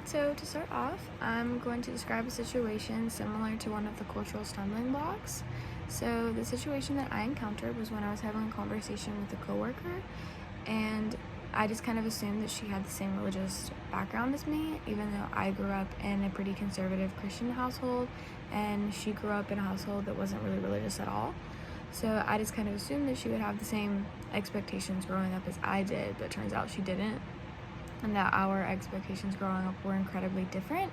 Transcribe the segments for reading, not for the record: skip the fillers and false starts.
So to start off, I'm going to describe a situation similar to one of the cultural stumbling blocks. So the situation that I encountered was when I was having a conversation with a coworker, and I just kind of assumed that she had the same religious background as me, even though I grew up in a pretty conservative Christian household, and she grew up in a household that wasn't really religious at all. So I just kind of assumed that she would have the same expectations growing up as I did, but it turns out she didn't, and that our expectations growing up were incredibly different.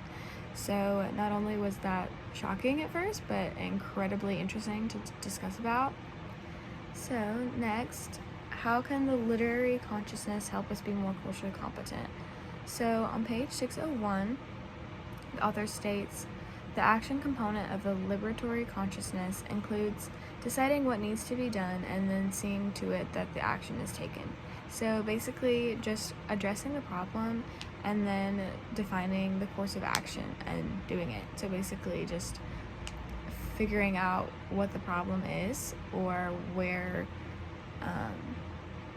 So not only was that shocking at first, but incredibly interesting to discuss about. So next, how can the literary consciousness help us be more culturally competent? So on page 601, the author states, the action component of the liberatory consciousness includes deciding what needs to be done and then seeing to it that the action is taken. So basically just addressing the problem and then defining the course of action and doing it. So basically just figuring out what the problem is or where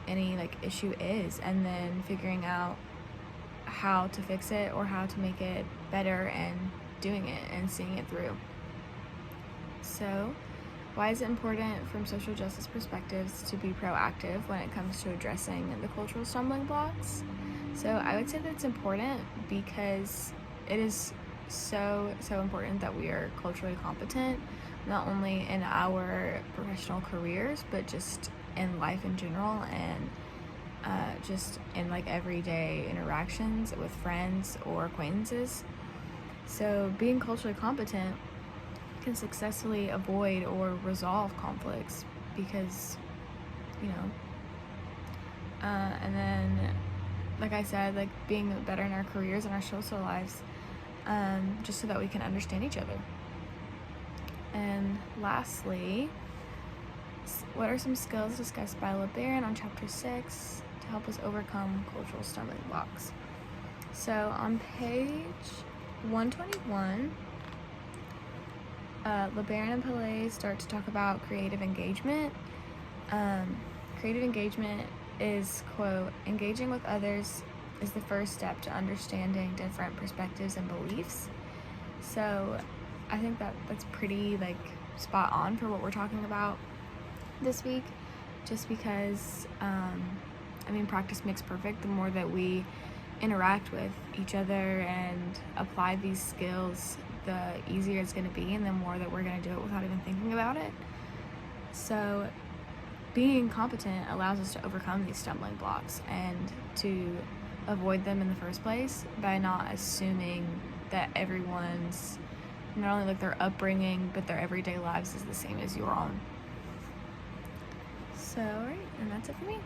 any issue is, and then figuring out how to fix it or how to make it better and doing it and seeing it through. So why is it important from social justice perspectives to be proactive when it comes to addressing the cultural stumbling blocks? So I would say that it's important because it is so important that we are culturally competent, not only in our professional careers, but just in life in general, and just in everyday interactions with friends or acquaintances. So being culturally competent can successfully avoid or resolve conflicts because, and then, like I said, being better in our careers and our social lives, just so that we can understand each other. And lastly, what are some skills discussed by LeBaron on chapter 6 to help us overcome cultural stumbling blocks? So on page 121, LeBaron and Pillay start to talk about creative engagement. Creative engagement is, quote, engaging with others is the first step to understanding different perspectives and beliefs. So I think that's pretty spot on for what we're talking about this week, just because practice makes perfect. The more that we interact with each other and apply these skills, the easier it's going to be, and the more that we're going to do it without even thinking about it. So being competent allows us to overcome these stumbling blocks and to avoid them in the first place by not assuming that everyone's, not only their upbringing, but their everyday lives is the same as your own. So, right, and that's it for me.